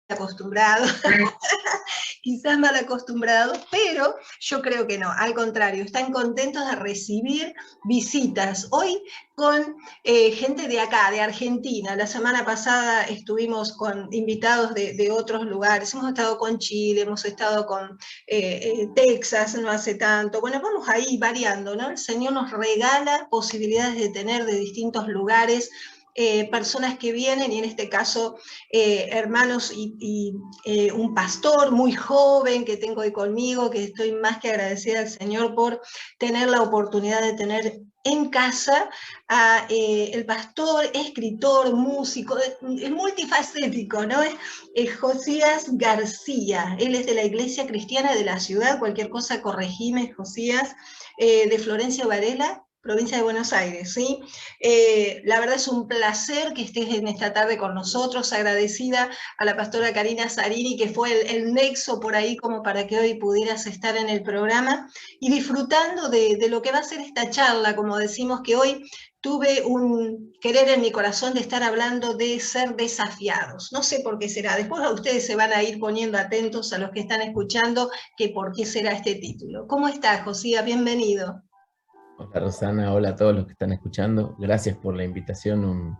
acostumbrados, quizás mal acostumbrados, pero yo creo que no, al contrario, están contentos de recibir visitas. Hoy con gente de acá, de Argentina. La semana pasada estuvimos con invitados de otros lugares, hemos estado con Chile, hemos estado con Texas no hace tanto. Bueno, vamos ahí variando, ¿no? El Señor nos regala posibilidades de tener de distintos lugares personas que vienen, y en este caso hermanos y un pastor muy joven que tengo hoy conmigo, que estoy más que agradecida al Señor por tener la oportunidad de tener en casa a el pastor, escritor, músico, es multifacético, ¿no? Es Josías García. Él es de la Iglesia Cristiana de la ciudad, cualquier cosa corregime, Josías, de Florencio Varela, provincia de Buenos Aires, ¿sí? La verdad es un placer que estés en esta tarde con nosotros, agradecida a la pastora Karina Zarini, que fue el nexo por ahí como para que hoy pudieras estar en el programa, y disfrutando de lo que va a ser esta charla, como decimos que hoy tuve un querer en mi corazón de estar hablando de ser desafiados. No sé por qué será, después a ustedes se van a ir poniendo atentos a los que están escuchando, que por qué será este título. ¿Cómo estás, Josía? Bienvenido. Hola Rosana, hola a todos los que están escuchando. Gracias por la invitación,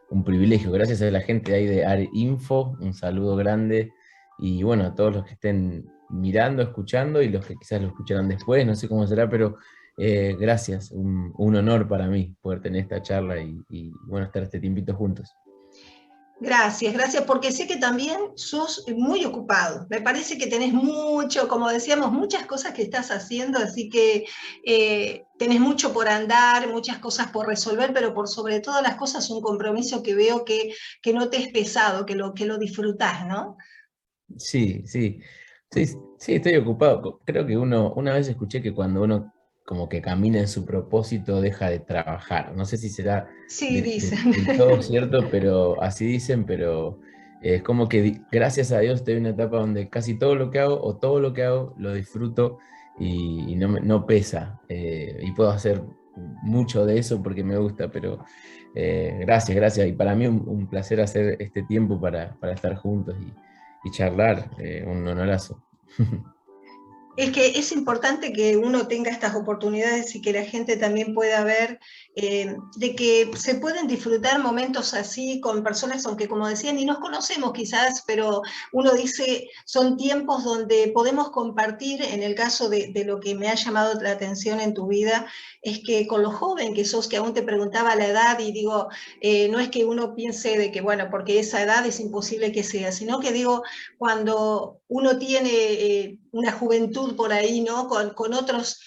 un privilegio. Gracias a la gente de ahí de AR Info, un saludo grande. Y bueno, a todos los que estén mirando, escuchando y los que quizás lo escucharán después, no sé cómo será, pero gracias. Un honor para mí poder tener esta charla y bueno, estar este tiempito juntos. Gracias, gracias, porque sé que también sos muy ocupado. Me parece que tenés mucho, como decíamos, muchas cosas que estás haciendo, así que tenés mucho por andar, muchas cosas por resolver, pero por sobre todas las cosas un compromiso que veo que no te es pesado, que lo disfrutás, ¿no? Sí, sí, sí, sí, estoy ocupado. Creo que una vez escuché que cuando uno como que camina en su propósito deja de trabajar. No sé si será Sí, dicen. del todo cierto, pero así dicen, pero es como que gracias a Dios estoy en una etapa donde casi todo lo que hago o todo lo que hago lo disfruto y no, no pesa. Y puedo hacer mucho de eso porque me gusta, pero gracias, gracias. Y para mí un placer hacer este tiempo para estar juntos y charlar, un honorazo. Es que es importante que uno tenga estas oportunidades y que la gente también pueda ver de que se pueden disfrutar momentos así con personas, aunque como decían, ni nos conocemos quizás, pero uno dice, son tiempos donde podemos compartir, en el caso de lo que me ha llamado la atención en tu vida, es que con lo joven que sos, que aún te preguntaba la edad, y digo, no es que uno piense de que, bueno, porque esa edad es imposible que sea, sino que digo, cuando uno tiene una juventud por ahí, ¿no? Con otros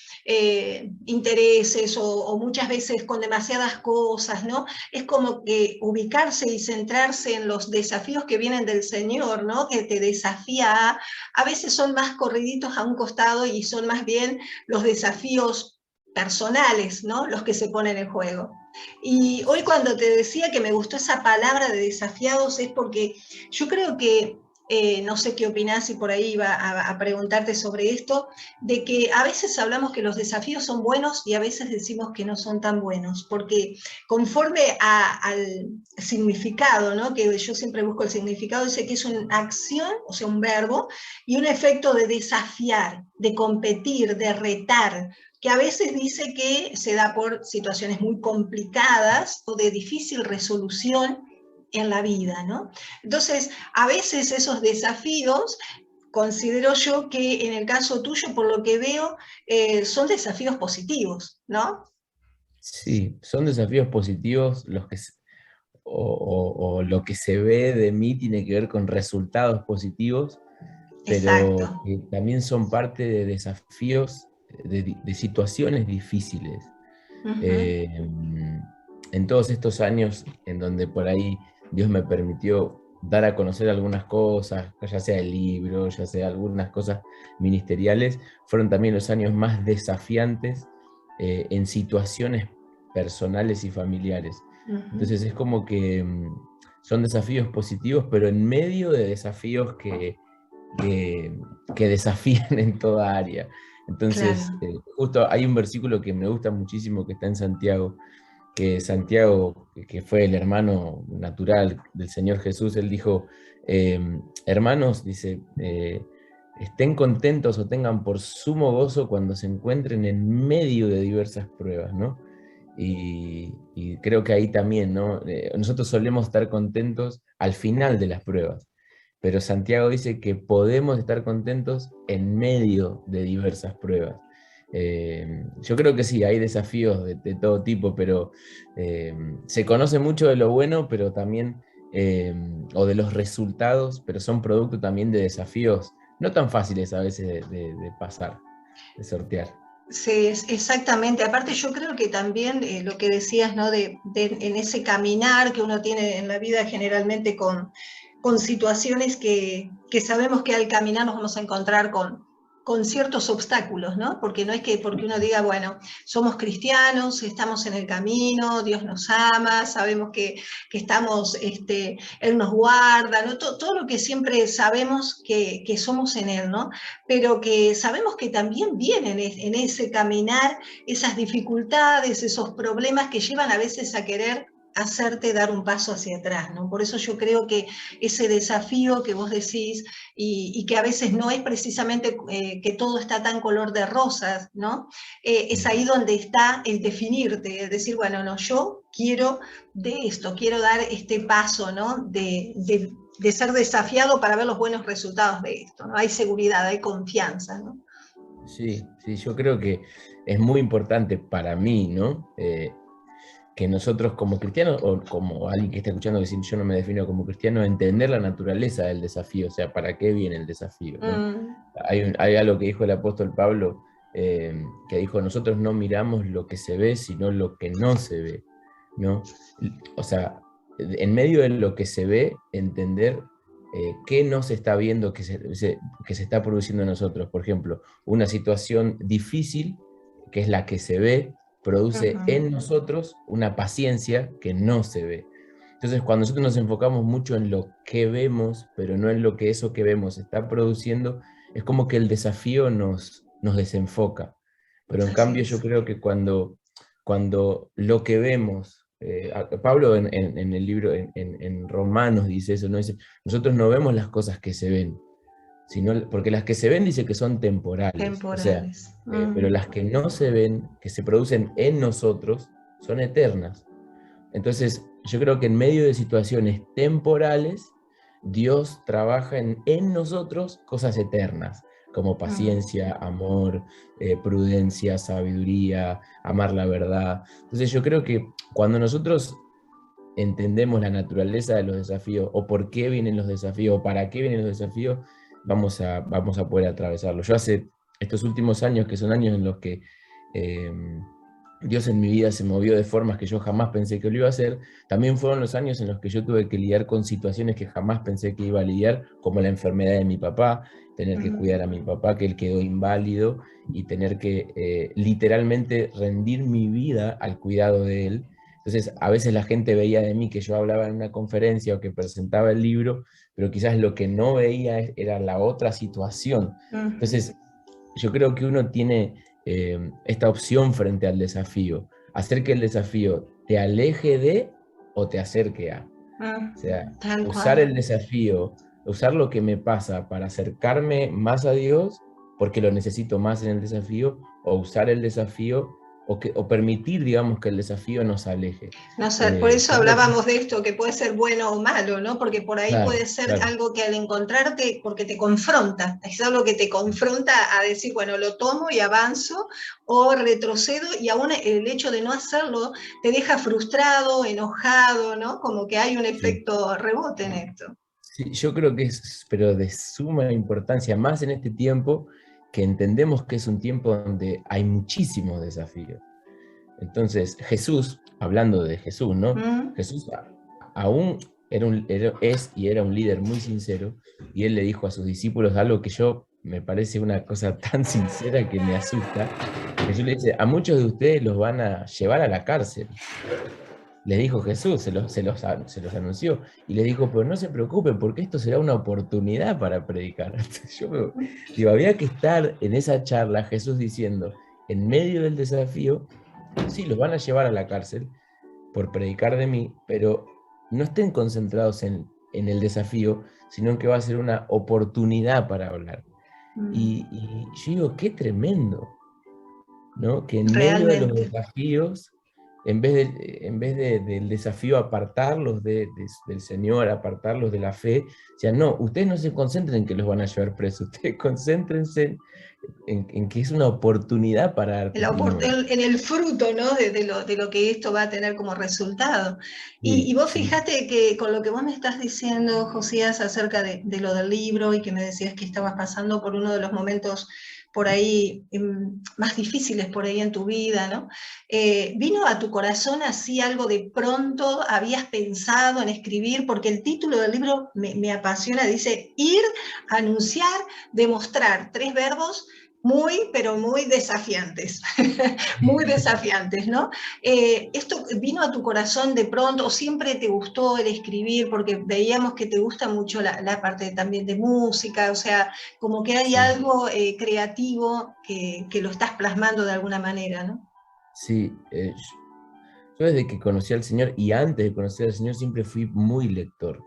intereses o muchas veces con demasiadas cosas, ¿no? Es como que ubicarse y centrarse en los desafíos que vienen del Señor, ¿no? Que te desafía a veces son más corriditos a un costado y son más bien los desafíos personales, ¿no? Los que se ponen en juego. Y hoy cuando te decía que me gustó esa palabra de desafiados es porque yo creo que no sé qué opinás y por ahí iba a preguntarte sobre esto, de que a veces hablamos que los desafíos son buenos y a veces decimos que no son tan buenos, porque conforme al significado, ¿no? Que yo siempre busco el significado, dice que es una acción, o sea, un verbo, y un efecto de desafiar, de competir, de retar, que a veces dice que se da por situaciones muy complicadas o de difícil resolución en la vida, ¿no? Entonces, a veces esos desafíos, considero yo que en el caso tuyo, por lo que veo, son desafíos positivos, ¿no? Sí, son desafíos positivos los que, o lo que se ve de mí tiene que ver con resultados positivos, Exacto. pero que también son parte de desafíos, de situaciones difíciles. Uh -huh. Eh, en todos estos años en donde por ahí Dios me permitió dar a conocer algunas cosas, ya sea el libro, ya sea algunas cosas ministeriales, fueron también los años más desafiantes en situaciones personales y familiares. Uh -huh. Entonces es como que son desafíos positivos, pero en medio de desafíos que, que desafían en toda área. Entonces, Claro. justo hay un versículo que me gusta muchísimo que está en Santiago, que Santiago, que fue el hermano natural del Señor Jesús, él dijo, Hermanos, dice, estén contentos o tengan por sumo gozo cuando se encuentren en medio de diversas pruebas, ¿no? Y creo que ahí también, ¿no? Nosotros solemos estar contentos al final de las pruebas, pero Santiago dice que podemos estar contentos en medio de diversas pruebas. Yo creo que sí, hay desafíos de todo tipo, pero se conoce mucho de lo bueno, pero también, o de los resultados, pero son producto también de desafíos no tan fáciles a veces de pasar, de sortear. Sí, exactamente. Aparte yo creo que también lo que decías, ¿no? En ese caminar que uno tiene en la vida generalmente con situaciones que sabemos que al caminar nos vamos a encontrar con ciertos obstáculos, ¿no? Porque no es que porque uno diga, bueno, somos cristianos, estamos en el camino, Dios nos ama, sabemos que estamos, Él nos guarda, ¿no? Todo lo que siempre sabemos que somos en Él, ¿no? Pero que sabemos que también vienen en ese caminar esas dificultades, esos problemas que llevan a veces a querer hacerte dar un paso hacia atrás, ¿no? Por eso yo creo que ese desafío que vos decís y que a veces no es precisamente que todo está tan color de rosas, ¿no? Es ahí donde está el definirte, es decir, bueno, no, yo quiero de esto, quiero dar este paso, ¿no? De ser desafiado para ver los buenos resultados de esto, ¿no? Hay seguridad, hay confianza, ¿no? Sí, sí, yo creo que es muy importante para mí, ¿no? Que nosotros como cristianos, o como alguien que esté escuchando, que si yo no me defino como cristiano, entender la naturaleza del desafío, o sea, para qué viene el desafío, ¿no? Hay algo que dijo el apóstol Pablo, que dijo, nosotros no miramos lo que se ve, sino lo que no se ve, ¿no? O sea, en medio de lo que se ve, entender qué no se está viendo que se está produciendo en nosotros. Por ejemplo, una situación difícil, que es la que se ve, produce en nosotros una paciencia que no se ve. Entonces, cuando nosotros nos enfocamos mucho en lo que vemos, pero no en lo que eso que vemos está produciendo, es como que el desafío nos desenfoca. Pero en Así cambio yo es. creo que cuando lo que vemos, Pablo en el libro, en Romanos dice eso, ¿no? Dice, nosotros no vemos las cosas que se ven, sino, porque las que se ven dice que son temporales, o sea, Temporales. pero las que no se ven, que se producen en nosotros, son eternas. Entonces, yo creo que en medio de situaciones temporales, Dios trabaja en nosotros cosas eternas, como paciencia, amor, prudencia, sabiduría, amar la verdad. Entonces, yo creo que cuando nosotros entendemos la naturaleza de los desafíos, o por qué vienen los desafíos, o para qué vienen los desafíos, vamos a poder atravesarlo. Yo hace estos últimos años, que son años en los que eh, Dios en mi vida se movió de formas que yo jamás pensé que lo iba a hacer, también fueron los años en los que yo tuve que lidiar con situaciones que jamás pensé que iba a lidiar, como la enfermedad de mi papá, tener que cuidar a mi papá, que él quedó inválido, y tener que literalmente rendir mi vida al cuidado de él. Entonces, a veces la gente veía de mí que yo hablaba en una conferencia o que presentaba el libro, pero quizás lo que no veía era la otra situación. Entonces, yo creo que uno tiene esta opción frente al desafío, hacer que el desafío te aleje de o te acerque a. O sea, Tal usar cual. el desafío, usar lo que me pasa para acercarme más a Dios, porque lo necesito más en el desafío, o usar el desafío, o permitir, digamos, que el desafío nos aleje. No sé, por eso Yo creo que, hablábamos de esto, que puede ser bueno o malo, ¿no? Porque por ahí claro, puede ser claro. algo que al encontrarte, porque te confronta, es algo que te confronta a decir, bueno, lo tomo y avanzo, o retrocedo, y aún el hecho de no hacerlo te deja frustrado, enojado, ¿no? Como que hay un Sí. efecto rebote en esto. Sí, yo creo que es, pero de suma importancia, más en este tiempo, que entendemos que es un tiempo donde hay muchísimos desafíos. Entonces, Jesús, hablando de Jesús, ¿no? ¿Mm? Jesús aún es y era un líder muy sincero, y él le dijo a sus discípulos algo que yo me parece una cosa tan sincera que me asusta. Jesús le dice, a muchos de ustedes los van a llevar a la cárcel. Les dijo Jesús, se los anunció, y les dijo, pero no se preocupen, porque esto será una oportunidad para predicar. Digo, había que estar en esa charla, Jesús diciendo, en medio del desafío, sí, los van a llevar a la cárcel por predicar de mí, pero no estén concentrados en el desafío, sino que va a ser una oportunidad para hablar. Y yo digo, qué tremendo, ¿no? Que en medio de los Realmente. desafíos, del desafío apartarlos del Señor, apartarlos de la fe, o sea, no, ustedes no se concentren en que los van a llevar presos, ustedes concéntrense en que es una oportunidad para dar testimonio. En el fruto, ¿no? De lo que esto va a tener como resultado. Y Sí, vos sí, fíjate que con lo que vos me estás diciendo, Josías, acerca de lo del libro y que me decías que estabas pasando por uno de los momentos por ahí más difíciles por ahí en tu vida, ¿no? ¿Vino a tu corazón así algo de pronto? ¿Habías pensado en escribir? Porque el título del libro me apasiona, dice ir, anunciar, demostrar, 3 verbos muy, pero muy desafiantes, muy desafiantes, ¿no? ¿Esto vino a tu corazón de pronto o siempre te gustó el escribir? Porque veíamos que te gusta mucho la parte también de música, o sea, como que hay sí. algo creativo que lo estás plasmando de alguna manera, ¿no? Sí, yo desde que conocí al Señor y antes de conocer al Señor siempre fui muy lector.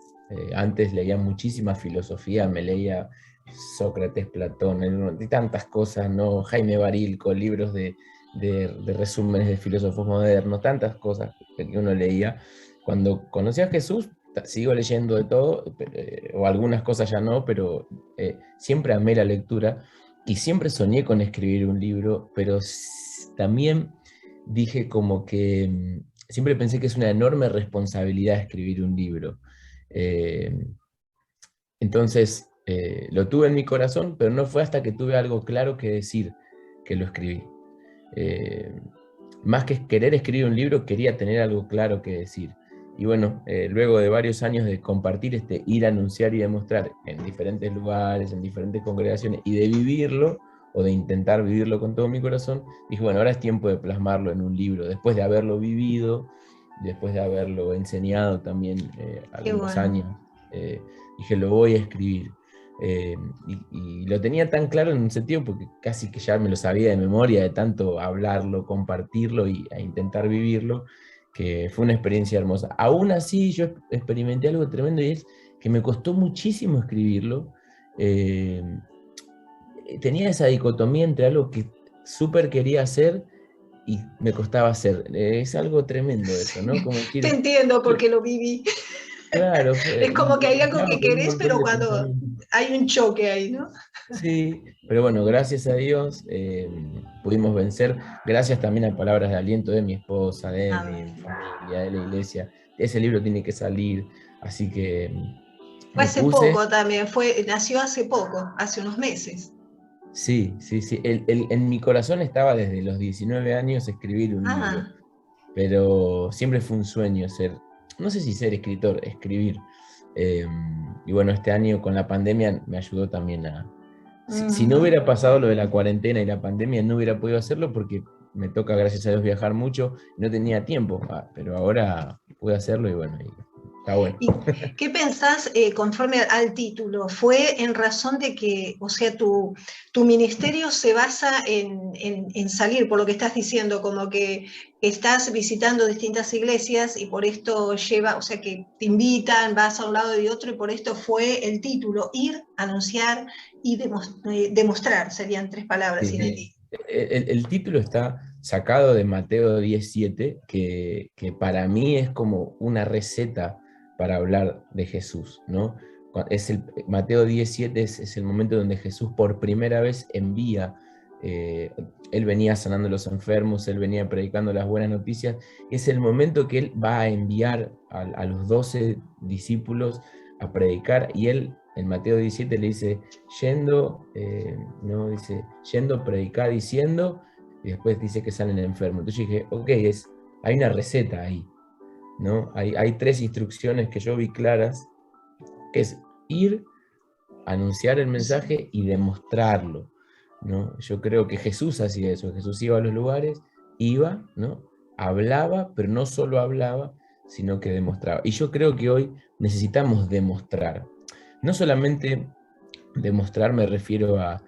Antes leía muchísima filosofía, me leía Sócrates, Platón, y tantas cosas, ¿no? Jaime Barilco, libros de resúmenes de filósofos modernos, tantas cosas que uno leía. Cuando conocí a Jesús, sigo leyendo de todo, o algunas cosas ya no, pero siempre amé la lectura y siempre soñé con escribir un libro, pero también dije como que siempre pensé que es una enorme responsabilidad escribir un libro. Eh, entonces, lo tuve en mi corazón, pero no fue hasta que tuve algo claro que decir que lo escribí. Eh, Más que querer escribir un libro, quería tener algo claro que decir. Y bueno, luego de varios años de compartir ir a anunciar y demostrar en diferentes lugares, en diferentes congregaciones, y de vivirlo, o de intentar vivirlo con todo mi corazón, dije, bueno, ahora es tiempo de plasmarlo en un libro, después de haberlo vivido, después de haberlo enseñado también Qué algunos bueno. años, eh, dije, lo voy a escribir. Y lo tenía tan claro en un sentido porque casi que ya me lo sabía de memoria de tanto hablarlo, compartirlo e intentar vivirlo, que fue una experiencia hermosa. Aún así yo experimenté algo tremendo y es que me costó muchísimo escribirlo. Eh, Tenía esa dicotomía entre algo que súper quería hacer y me costaba hacer. Es algo tremendo eso, ¿no? Sí, Como te decir, entiendo porque lo viví. claro, Es como que y hay algo mezclaba que con un querés, montón pero de cuando pensamientos. hay un choque ahí, ¿no? Sí, pero bueno, gracias a Dios pudimos vencer, gracias también a palabras de aliento de mi esposa, de mi Amén. familia, de la iglesia. Ese libro tiene que salir, así que Fue me hace puse, poco también, nació hace poco, hace unos meses. sí, sí, sí, en mi corazón estaba desde los 19 años escribir un libro, Ah, pero siempre fue un sueño ser, no sé si ser escritor, escribir. Eh, y bueno, este año con la pandemia me ayudó también si no ujú. hubiera pasado lo de la cuarentena y la pandemia, no hubiera podido hacerlo porque me toca, gracias a Dios, viajar mucho y no tenía tiempo. Pero ahora pude hacerlo y bueno, y está bueno. ¿Y qué pensás conforme al título? ¿Fue en razón de que, o sea, tu ministerio se basa en salir, por lo que estás diciendo, como que estás visitando distintas iglesias y por esto lleva, o sea, que te invitan, vas a un lado y otro y por esto fue el título, ir, anunciar y demostrar, serían 3 palabras Sí, sin el título. el título está sacado de Mateo 17, que para mí es como una receta para hablar de Jesús, ¿no? Mateo 17 es el momento donde Jesús por primera vez envía, él venía sanando a los enfermos, él venía predicando las buenas noticias, es el momento que él va a enviar a los 12 discípulos a predicar y él en Mateo 17 le dice, yendo, no, dice, yendo, predicar diciendo, y después dice que salen enfermos. Entonces yo dije, ok, hay una receta ahí, ¿no? Hay 3 instrucciones que yo vi claras, que es ir, anunciar el mensaje y demostrarlo, ¿no? Yo creo que Jesús hacía eso, Jesús iba a los lugares, iba, ¿no? Hablaba, pero no solo hablaba, sino que demostraba. Y yo creo que hoy necesitamos demostrar, no solamente demostrar me refiero a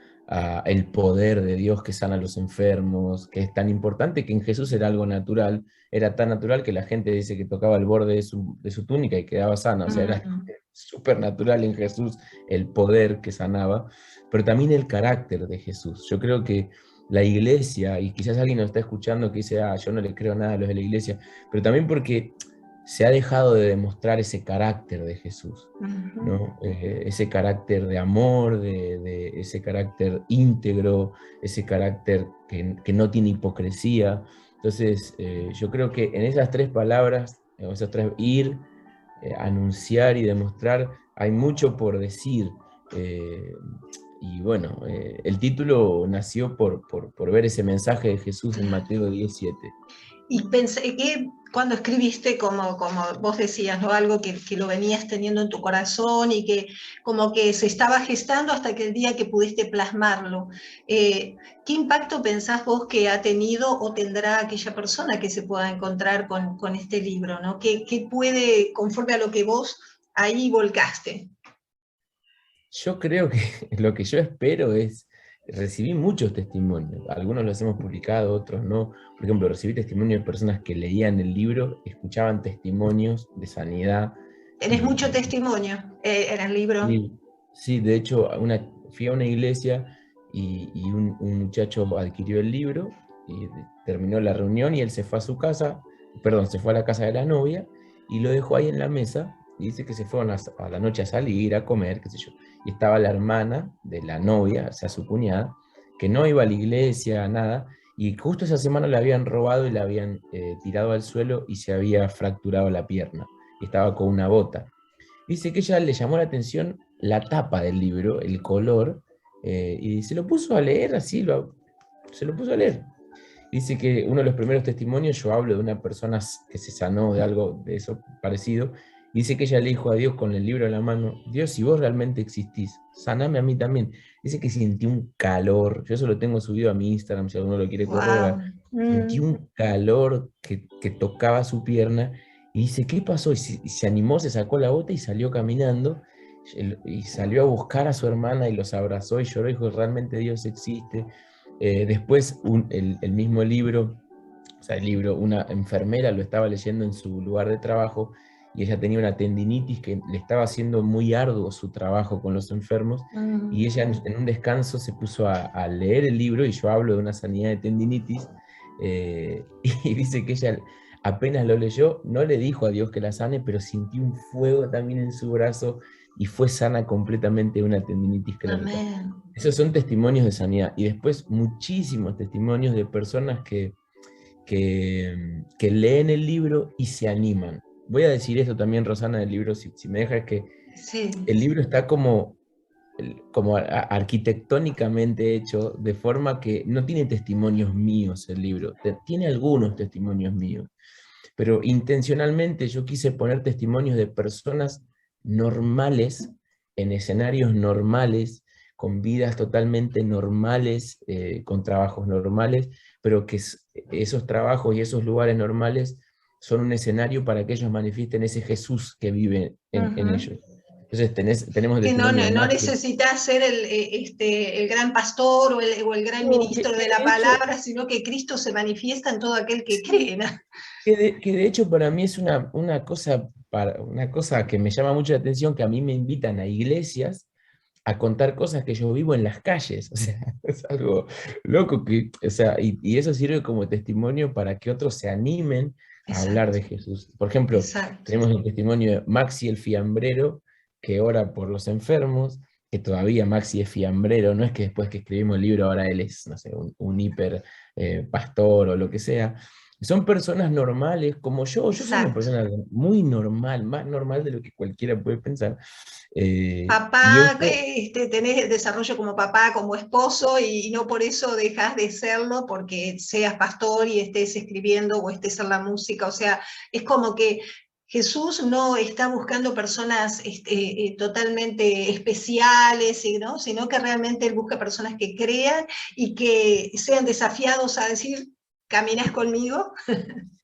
el poder de Dios que sana a los enfermos, que es tan importante que en Jesús era algo natural, era tan natural que la gente dice que tocaba el borde de su túnica y quedaba sana, o sea, era Mm, supernatural en Jesús, el poder que sanaba, pero también el carácter de Jesús. Yo creo que la iglesia, y quizás alguien nos está escuchando que dice, yo no le creo nada a los de la iglesia, pero también porque se ha dejado de demostrar ese carácter de Jesús, ¿no? Ese carácter de amor, de ese carácter íntegro, ese carácter que no tiene hipocresía. Entonces, yo creo que en esas tres palabras, esas tres, ir, anunciar y demostrar, hay mucho por decir. Y bueno, el título nació por ver ese mensaje de Jesús en Mateo 17. Y pensé que cuando escribiste, como vos decías, ¿no? Algo que lo venías teniendo en tu corazón y que como que se estaba gestando hasta que el día que pudiste plasmarlo. ¿Qué impacto pensás vos que ha tenido o tendrá aquella persona que se pueda encontrar con este libro, ¿no? ¿Qué puede, conforme a lo que vos ahí volcaste? Yo creo que lo que yo espero es, recibí muchos testimonios, algunos los hemos publicado, otros no. Por ejemplo, recibí testimonios de personas que leían el libro, escuchaban testimonios de sanidad. Tenés mucho testimonio en el libro. Sí, sí, de hecho, fui a una iglesia y un muchacho adquirió el libro y terminó la reunión y él se fue a su casa, perdón, se fue a la casa de la novia y lo dejó ahí en la mesa y dice que se fueron a la noche a salir, a comer, qué sé yo. Y estaba la hermana de la novia, o sea, su cuñada, que no iba a la iglesia, nada, y justo esa semana la habían robado y la habían tirado al suelo y se había fracturado la pierna. Y estaba con una bota. Dice que ella le llamó la atención la tapa del libro, el color, y se lo puso a leer así, se lo puso a leer. Dice que uno de los primeros testimonios, yo hablo de una persona que se sanó de algo de eso parecido, y dice que ella le dijo a Dios con el libro en la mano, Dios, si vos realmente existís, saname a mí también. Dice que sintió un calor, yo eso lo tengo subido a mi Instagram si alguno lo quiere corroborar, Wow. sintió un calor que tocaba su pierna, y dice, ¿qué pasó? Y se animó, se sacó la bota y salió caminando, y salió a buscar a su hermana y los abrazó y lloró y dijo, realmente Dios existe. Después el mismo libro, o sea, el libro, una enfermera lo estaba leyendo en su lugar de trabajo y ella tenía una tendinitis que le estaba haciendo muy arduo su trabajo con los enfermos y ella en un descanso se puso a leer el libro y yo hablo de una sanidad de tendinitis y dice que ella apenas lo leyó, no le dijo a Dios que la sane, pero sintió un fuego también en su brazo y fue sana completamente de una tendinitis crónica. Amén. Esos son testimonios de sanidad. Y después muchísimos testimonios de personas que leen el libro y se animan. Voy a decir esto también, Rosana, del libro, si me dejas, que Sí. el libro está como arquitectónicamente hecho, de forma que no tiene testimonios míos el libro, tiene algunos testimonios míos, pero intencionalmente yo quise poner testimonios de personas normales, en escenarios normales, con vidas totalmente normales, con trabajos normales, pero que esos trabajos y esos lugares normales son un escenario para que ellos manifiesten ese Jesús que vive en ellos. Entonces tenemos el Que no, testimonio de no Maxi. necesitas ser el gran pastor o el gran No, ministro de la de hecho, palabra, sino que Cristo se manifiesta en todo aquel que cree, ¿no? que de hecho para mí es una cosa que me llama mucho la atención, que a mí me invitan a iglesias a contar cosas que yo vivo en las calles. O sea, es algo loco o sea, y eso sirve como testimonio para que otros se animen a hablar Exacto, de Jesús. Por ejemplo, exacto. tenemos el testimonio de Maxi el fiambrero, que ora por los enfermos, que todavía Maxi es fiambrero, no es que después que escribimos el libro ahora él es, no sé, un hiper pastor o lo que sea. Son personas normales como yo soy una Exacto. persona muy normal, más normal de lo que cualquiera puede pensar. Y Papá, eso, tenés desarrollo como papá, como esposo, y no por eso dejas de serlo porque seas pastor y estés escribiendo o estés en la música. O sea, es como que Jesús no está buscando personas totalmente especiales, ¿no? Sino que realmente Él busca personas que crean y que sean desafiados a decir, ¿caminas conmigo?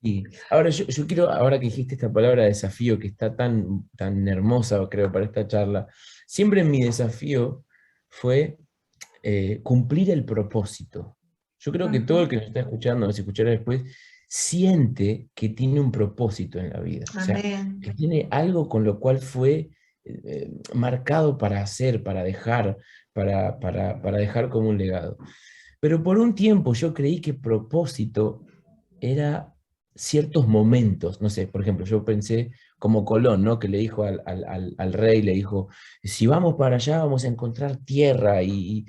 y ahora yo quiero, ahora que dijiste esta palabra desafío, que está tan hermosa, creo, para esta charla, siempre mi desafío fue cumplir el propósito. Yo creo que todo el que nos está escuchando, si escuchará después, siente que tiene un propósito en la vida. O sea, Amén. que tiene algo con lo cual fue marcado para hacer, para dejar como un legado. Pero por un tiempo yo creí que propósito era ciertos momentos, no sé, por ejemplo, yo pensé como Colón, ¿no? Que le dijo al rey, le dijo, si vamos para allá vamos a encontrar tierra y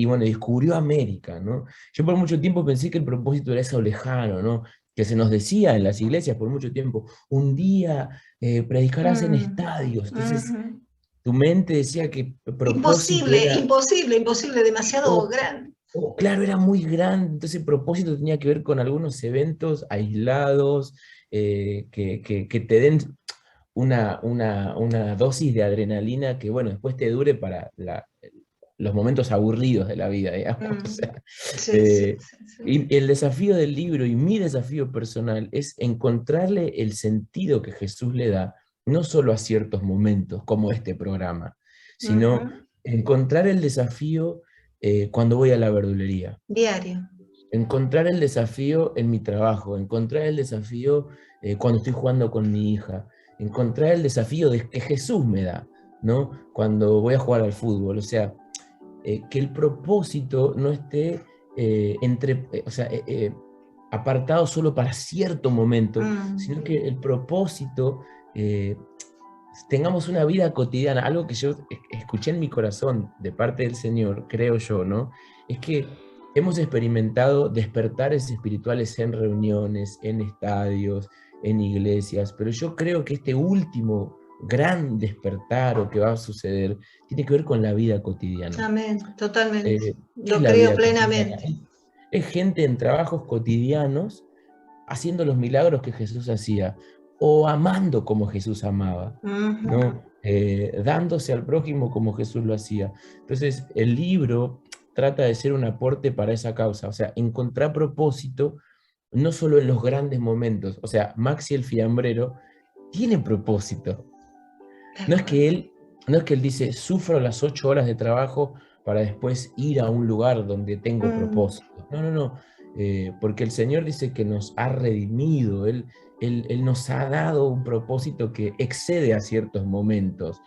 bueno, descubrió América, ¿no? Yo por mucho tiempo pensé que el propósito era eso lejano, ¿no? Que se nos decía en las iglesias por mucho tiempo, un día predicarás en Mm, estadios, entonces ujú. tu mente decía que propósito Imposible, era... imposible, imposible, demasiado o grande. Claro, era muy grande, entonces el propósito tenía que ver con algunos eventos aislados, que te den una dosis de adrenalina que, bueno, después te dure para los momentos aburridos de la vida, digamos. O Mm, sea, sí, sí, eh, sí, sí. y el desafío del libro y mi desafío personal es encontrarle el sentido que Jesús le da, no solo a ciertos momentos como este programa, sino Ujú. encontrar el desafío cuando voy a la verdulería, Diario. encontrar el desafío en mi trabajo, encontrar el desafío cuando estoy jugando con mi hija, encontrar el desafío que Jesús me da, ¿no? Cuando voy a jugar al fútbol, o sea, que el propósito no esté o sea, apartado solo para cierto momento, Mm, sino que el propósito eh, tengamos una vida cotidiana, algo que yo escuché en mi corazón de parte del Señor, creo yo, ¿no? Es que hemos experimentado despertares espirituales en reuniones, en estadios, en iglesias, pero yo creo que este último gran despertar o que va a suceder tiene que ver con la vida cotidiana. amén, totalmente. ¿Qué es Lo la creo vida cotidiana? plenamente. Es gente en trabajos cotidianos haciendo los milagros que Jesús hacía, o amando como Jesús amaba, Ujú. ¿no? Dándose al prójimo como Jesús lo hacía. Entonces, el libro trata de ser un aporte para esa causa, o sea, encontrar propósito no solo en los grandes momentos, o sea, Maxi el fiambrero tiene propósito. No Tal es cual. que él, no es que él dice, sufro las 8 horas de trabajo para después ir a un lugar donde tengo Mm, propósito. No, no, no. Porque el Señor dice que nos ha redimido, él nos ha dado un propósito que excede a ciertos momentos.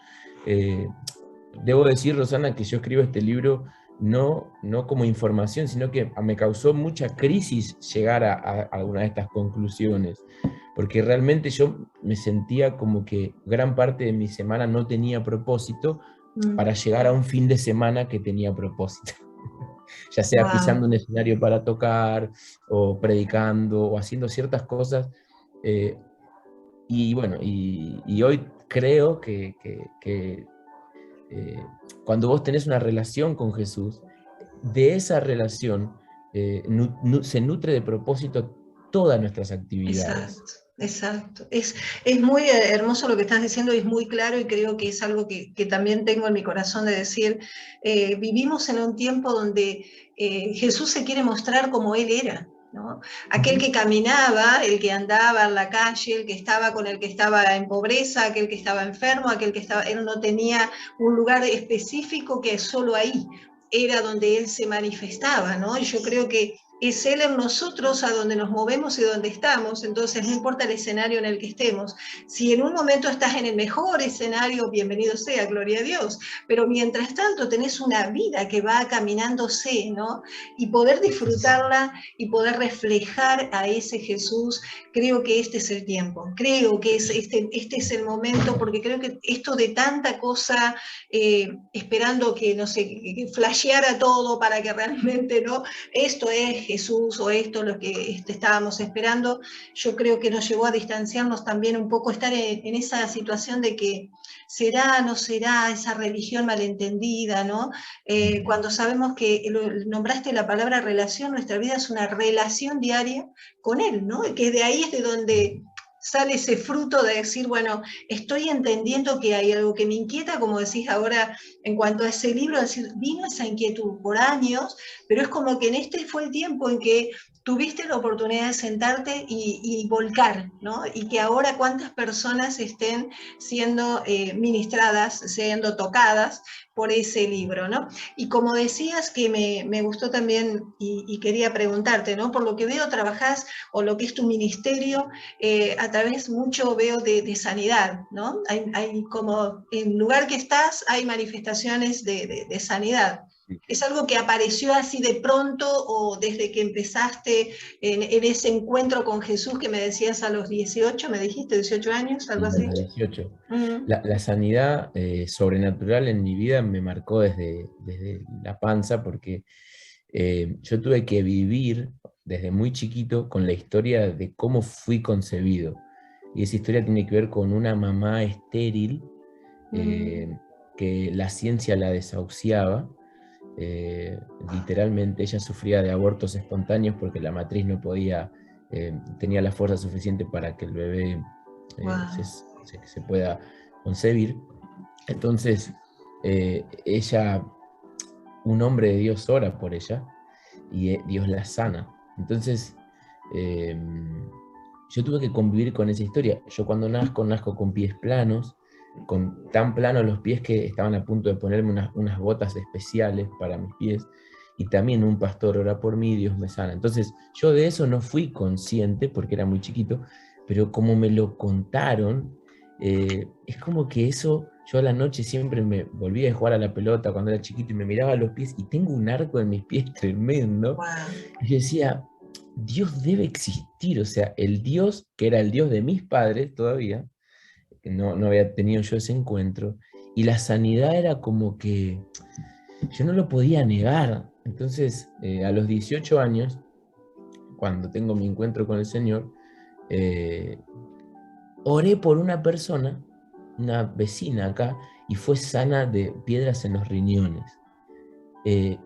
Eh, Debo decir, Rosana, que yo escribo este libro no como información, sino que me causó mucha crisis llegar a alguna de estas conclusiones, porque realmente yo me sentía como que gran parte de mi semana no tenía propósito para mm. llegar a un fin de semana que tenía propósito, ya sea Wow. pisando un escenario para tocar, o predicando, o haciendo ciertas cosas. eh, y bueno, y hoy creo que eh, cuando vos tenés una relación con Jesús, de esa relación se nutre de propósito todas nuestras actividades. Exacto, exacto. Es muy hermoso lo que estás diciendo y es muy claro y creo que es algo que también tengo en mi corazón de decir, vivimos en un tiempo donde Jesús se quiere mostrar como Él era, ¿no? Aquel Ujú. que caminaba, el que andaba en la calle, el que estaba con el que estaba en pobreza, aquel que estaba enfermo, aquel que estaba, Él no tenía un lugar específico que solo ahí era donde Él se manifestaba, ¿no? Y yo creo que es Él en nosotros a donde nos movemos y donde estamos, entonces no importa el escenario en el que estemos. Si en un momento estás en el mejor escenario, bienvenido sea, gloria a Dios, pero mientras tanto tenés una vida que va caminándose, ¿no? Y poder disfrutarla y poder reflejar a ese Jesús, creo que este es el tiempo, creo que este es el momento, porque creo que esto de tanta cosa, esperando que, no sé, que flasheara todo para que realmente, ¿no? Esto es Jesús o esto lo que estábamos esperando, yo creo que nos llevó a distanciarnos también un poco, estar en esa situación de que será, no será, esa religión malentendida, ¿no? Cuando sabemos que nombraste la palabra relación, nuestra vida es una relación diaria con Él, ¿no? Que de ahí es de donde sale ese fruto de decir, bueno, estoy entendiendo que hay algo que me inquieta, como decís ahora en cuanto a ese libro, decir, vino esa inquietud por años, pero es como que en este fue el tiempo en que tuviste la oportunidad de sentarte y volcar, ¿no? Y que ahora cuántas personas estén siendo ministradas, siendo tocadas por ese libro, ¿no? Y como decías que me gustó también y quería preguntarte, ¿no? Por lo que veo trabajás o lo que es tu ministerio través mucho veo de sanidad, ¿no? Hay como, en el lugar que estás, hay manifestaciones de sanidad. Sí. ¿Es algo que apareció así de pronto o desde que empezaste en ese encuentro con Jesús que me decías a los 18, me dijiste 18 años, algo Y a así? los 18. Mm, La sanidad sobrenatural en mi vida me marcó desde la panza, porque yo tuve que vivir desde muy chiquito con la historia de cómo fui concebido. Y esa historia tiene que ver con una mamá estéril, mm, eh, que la ciencia la desahuciaba. eh, Literalmente ella sufría de abortos espontáneos porque la matriz no podía, tenía la fuerza suficiente para que el bebé wow. se pueda concebir. Entonces, ella, un hombre de Dios ora por ella y Dios la sana. Entonces, eh, yo tuve que convivir con esa historia. Yo cuando nazco con pies planos, con tan planos los pies que estaban a punto de ponerme unas botas especiales para mis pies, y también un pastor ora por mí y Dios me sana. Entonces, yo de eso no fui consciente porque era muy chiquito, pero como me lo contaron, es como que eso, yo a la noche siempre me volvía a jugar a la pelota cuando era chiquito y me miraba los pies y tengo un arco en mis pies tremendo. Wow. Y yo decía, Dios debe existir, o sea, el Dios que era el Dios de mis padres todavía, que no había tenido yo ese encuentro, y la sanidad era como que yo no lo podía negar. Entonces, a los 18 años, cuando tengo mi encuentro con el Señor, eh, oré por una persona, una vecina acá, y fue sana de piedras en los riñones. Eh,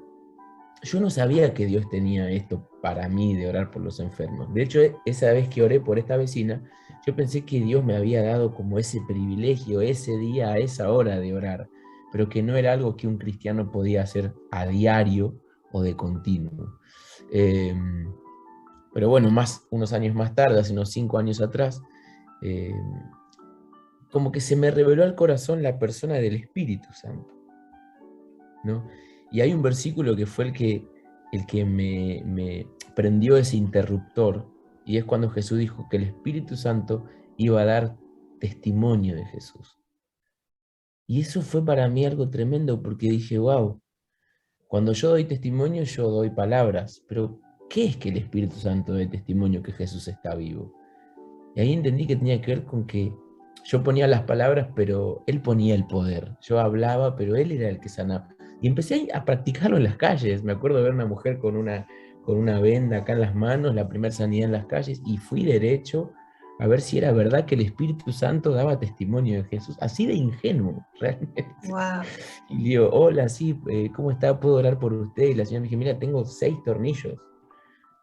yo no sabía que Dios tenía esto para mí de orar por los enfermos. De hecho, esa vez que oré por esta vecina, yo pensé que Dios me había dado como ese privilegio, ese día, a esa hora de orar, pero que no era algo que un cristiano podía hacer a diario o de continuo. Eh, pero bueno, unos años más tarde, hace unos 5 años atrás, eh, como que se me reveló al corazón la persona del Espíritu Santo, ¿no? Y hay un versículo que fue el que me prendió ese interruptor, y es cuando Jesús dijo que el Espíritu Santo iba a dar testimonio de Jesús. Y eso fue para mí algo tremendo, porque dije, wow, cuando yo doy testimonio, yo doy palabras, pero ¿qué es que el Espíritu Santo dé testimonio que Jesús está vivo? Y ahí entendí que tenía que ver con que yo ponía las palabras, pero él ponía el poder. Yo hablaba, pero él era el que sanaba. Y empecé a practicarlo en las calles. Me acuerdo de ver una mujer con una venda acá en las manos, la primera sanidad en las calles, y fui derecho a ver si era verdad que el Espíritu Santo daba testimonio de Jesús. Así de ingenuo, realmente. Wow. Y le digo, hola, sí, ¿cómo está? ¿Puedo orar por usted? Y la señora me dijo, mira, tengo 6 tornillos.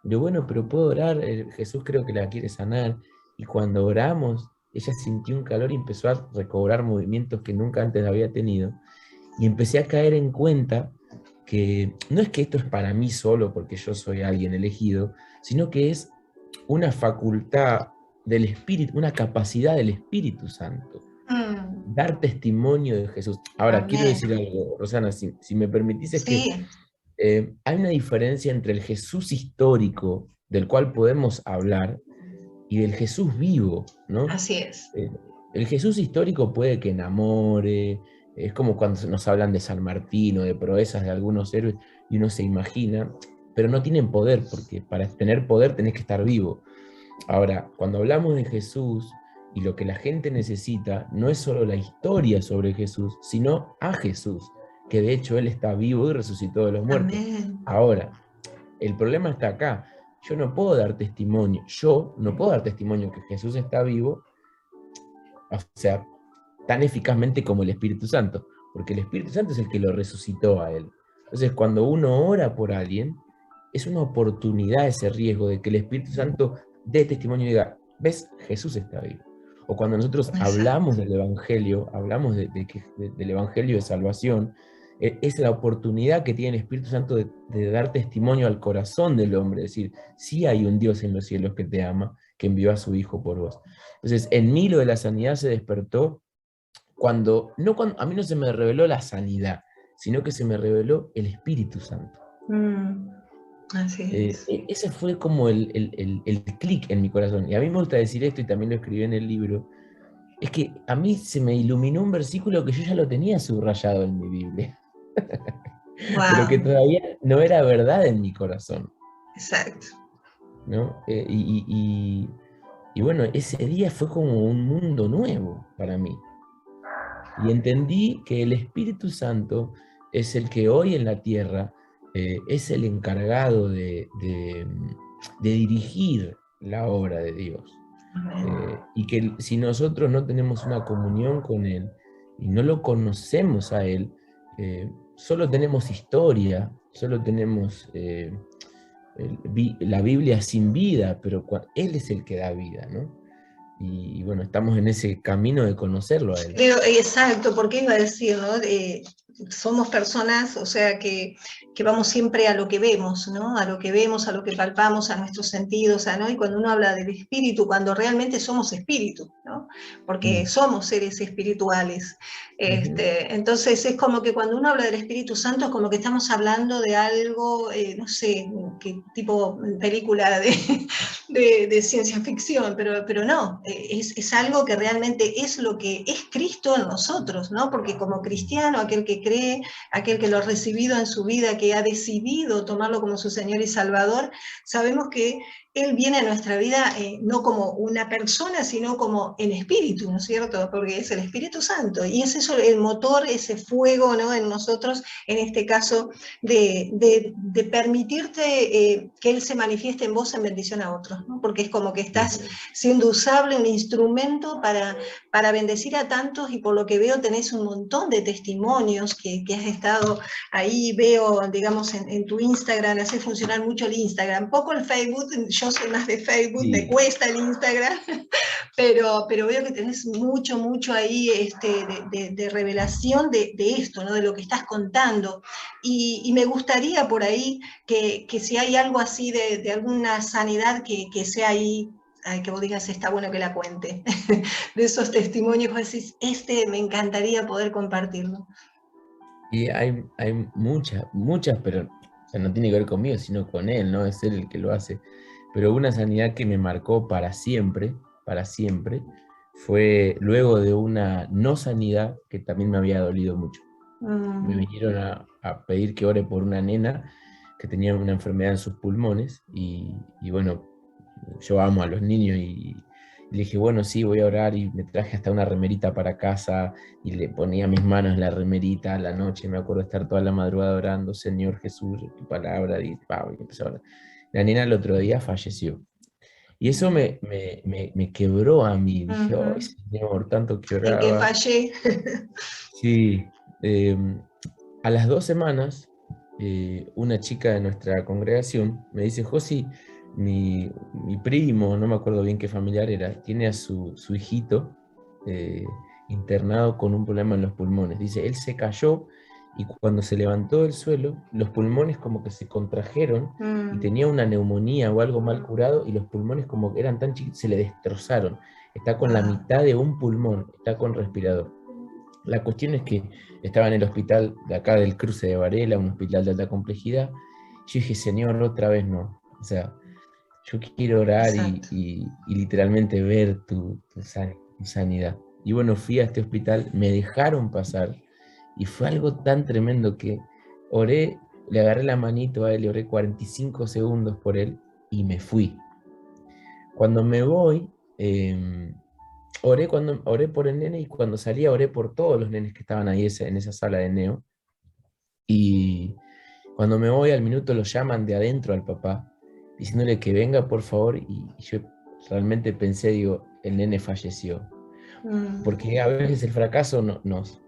Yo, bueno, pero puedo orar, Jesús creo que la quiere sanar. Y cuando oramos, ella sintió un calor y empezó a recobrar movimientos que nunca antes había tenido. Y empecé a caer en cuenta que no es que esto es para mí solo porque yo soy alguien elegido, sino que es una facultad del Espíritu, una capacidad del Espíritu Santo. Mm, Dar testimonio de Jesús. Ahora, quiero amén. decir algo, Rosana, si me permitís, es que Sí, hay una diferencia entre el Jesús histórico, del cual podemos hablar, y del Jesús vivo, ¿no? así es. Eh, el Jesús histórico puede que enamore, es como cuando nos hablan de San Martín o de proezas de algunos héroes, y uno se imagina, pero no tienen poder, porque para tener poder tenés que estar vivo. Ahora, cuando hablamos de Jesús, y lo que la gente necesita no es solo la historia sobre Jesús, sino a Jesús, que de hecho Él está vivo y resucitó de los muertos. Amén. Ahora, el problema está acá. Yo no puedo dar testimonio que Jesús está vivo, o sea, tan eficazmente como el Espíritu Santo, porque el Espíritu Santo es el que lo resucitó a Él. Entonces, cuando uno ora por alguien, es una oportunidad ese riesgo de que el Espíritu Santo dé testimonio y diga, ¿ves? Jesús está vivo. O cuando nosotros Exacto. hablamos del Evangelio, hablamos del Evangelio de salvación, es la oportunidad que tiene el Espíritu Santo de dar testimonio al corazón del hombre, decir, sí hay un Dios en los cielos que te ama, que envió a su Hijo por vos. Entonces, en mí lo de la sanidad se despertó a mí no se me reveló la sanidad, sino que se me reveló el Espíritu Santo. Mm, Así es. Ese fue como el clic en mi corazón. Y a mí me gusta decir esto, y también lo escribí en el libro, es que a mí se me iluminó un versículo que yo ya lo tenía subrayado en mi Biblia, pero que Wow, todavía no era verdad en mi corazón, exacto. ¿no? Y bueno, ese día fue como un mundo nuevo para mí. Y entendí que el Espíritu Santo es el que hoy en la tierra es el encargado de dirigir la obra de Dios. Amén. Y que si nosotros no tenemos una comunión con Él y no lo conocemos a Él, solo tenemos historia, solo tenemos la Biblia sin vida, pero Él es el que da vida, ¿no? Y bueno, estamos en ese camino de conocerlo a Él. Creo, exacto, porque iba a decir, ¿no? Somos personas, o sea, que vamos siempre a lo que vemos, ¿no? A lo que vemos, a lo que palpamos, a nuestros sentidos, ¿no? Y cuando uno habla del espíritu, cuando realmente somos espíritu, ¿no? Porque Mm. somos seres espirituales. Ujú. Entonces es como que cuando uno habla del Espíritu Santo es como que estamos hablando de algo, no sé, qué tipo película de ciencia ficción, pero no, es algo que realmente es lo que es Cristo en nosotros, ¿no? Porque como cristiano, aquel que cree, aquel que lo ha recibido en su vida, que ha decidido tomarlo como su Señor y Salvador, sabemos que Él viene a nuestra vida no como una persona, sino como el Espíritu, ¿no es cierto? Porque es el Espíritu Santo, y es eso el motor, ese fuego, ¿no? En nosotros, en este caso, de permitirte que Él se manifieste en vos en bendición a otros, ¿no? Porque es como que Sí. estás siendo usable, un instrumento para bendecir a tantos, y por lo que veo tenés un montón de testimonios que has estado ahí, veo, digamos, en tu Instagram, hace funcionar mucho el Instagram, poco el Facebook, yo soy más de Facebook, me Sí. cuesta el Instagram, pero veo que tenés mucho ahí de revelación de esto, ¿no? De lo que estás contando. Y me gustaría por ahí que si hay algo así de alguna sanidad que sea ahí, ay, que vos digas, está bueno que la cuente, de esos testimonios, vos decís, me encantaría poder compartirlo. Y hay muchas, pero o sea, no tiene que ver conmigo, sino con Él, ¿no? Es Él el que lo hace. Pero una sanidad que me marcó para siempre, fue luego de una no sanidad que también me había dolido mucho. Me Mm. vinieron a pedir que ore por una nena que tenía una enfermedad en sus pulmones y bueno, yo amo a los niños y le dije, bueno, sí, voy a orar y me traje hasta una remerita para casa y le ponía mis manos en la remerita a la noche, me acuerdo estar toda la madrugada orando, Señor Jesús, tu palabra, y empecé a orar. La nena el otro día falleció. Y eso me quebró a mí. Dije, ay, Ujú. Señor, tanto que En que oraba. fallé. Sí, eh, a las 2 semanas, una chica de nuestra congregación me dice, Josi, mi primo, no me acuerdo bien qué familiar era, tiene a su hijito eh, internado con un problema en los pulmones. Dice, él se cayó y cuando se levantó del suelo, los pulmones como que se contrajeron y Mm. tenía una neumonía o algo mal curado y los pulmones como que eran tan chiquitos, se le destrozaron. Está con la Wow. mitad de un pulmón, está con respirador. La cuestión es que estaba en el hospital de acá del Cruce de Varela, un hospital de alta complejidad. Yo dije, Señor, otra vez no. O sea, yo quiero orar Exacto. y literalmente ver tu sanidad. Y bueno, fui a este hospital, me dejaron pasar y fue algo tan tremendo que oré, le agarré la manito a él, le oré 45 segundos por él y me fui. Cuando me voy, oré por el nene y cuando salía oré por todos los nenes que estaban ahí en esa sala de neo. Y cuando me voy al minuto lo llaman de adentro al papá, diciéndole que venga por favor. Y yo realmente pensé, digo, el nene falleció. Mm. Porque a veces el fracaso nos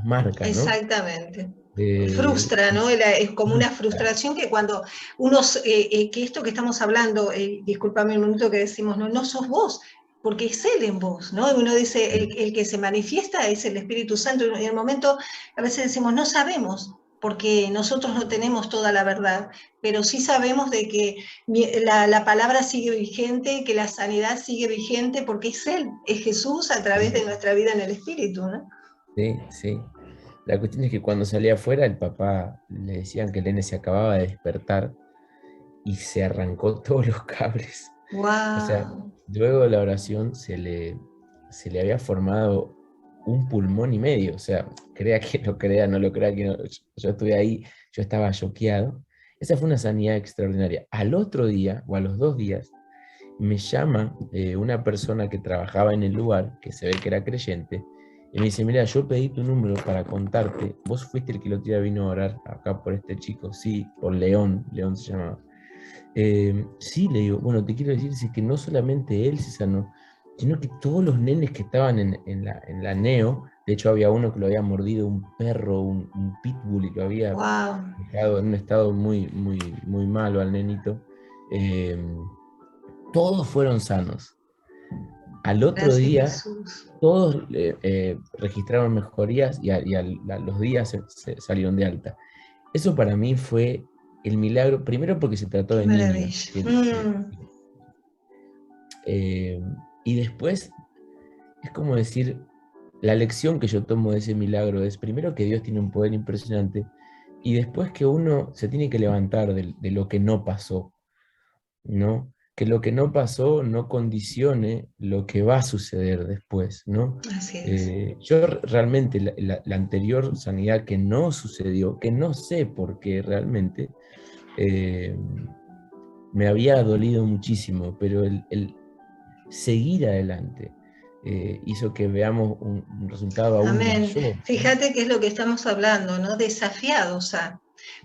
marca, ¿no? Exactamente. Eh, Frustra, ¿no? Es como una frustra. frustración que cuando uno, que esto que estamos hablando, discúlpame un minuto que decimos, no, no sos vos, porque es Él en vos, ¿no? Uno dice, el que se manifiesta es el Espíritu Santo, y en el momento a veces decimos, no sabemos, porque nosotros no tenemos toda la verdad, pero sí sabemos de que la palabra sigue vigente, que la sanidad sigue vigente, porque es Él, es Jesús a través de nuestra vida en el Espíritu, ¿no? Sí, sí. La cuestión es que cuando salía afuera, el papá le decían que el nene se acababa de despertar y se arrancó todos los cables. O sea, Wow. luego de la oración se le había formado un pulmón y medio. O sea, crea que lo crea, no lo crea que no. Yo estuve ahí, yo estaba choqueado. Esa fue una sanidad extraordinaria. Al otro día, o a los 2 días, me llama una persona que trabajaba en el lugar, que se ve que era creyente, y me dice, mira, yo pedí tu número para contarte, vos fuiste el que el otro día vino a orar acá por este chico, sí, por León, León se llamaba. Sí, le digo, bueno, te quiero decir sí, que no solamente él se sanó, sino que todos los nenes que estaban en la neo, de hecho había uno que lo había mordido un perro, un pitbull, y lo había Wow. dejado en un estado muy, muy, muy malo al nenito. eh, Todos fueron sanos. Al otro Gracias, día, Jesús. todos registraron mejorías y los días salieron de alta. Eso para mí fue el milagro, primero porque se trató Qué de niños, maravilla. Mm. eh, y después es como decir, la lección que yo tomo de ese milagro es primero que Dios tiene un poder impresionante y después que uno se tiene que levantar de lo que no pasó, ¿no? Que lo que no pasó no condicione lo que va a suceder después, ¿no? Así es. Yo realmente la anterior sanidad que no sucedió, que no sé por qué realmente, eh, me había dolido muchísimo, pero el seguir adelante hizo que veamos un resultado aún Amén. mayor, ¿no? Fíjate qué es lo que estamos hablando, ¿no? Desafiados a,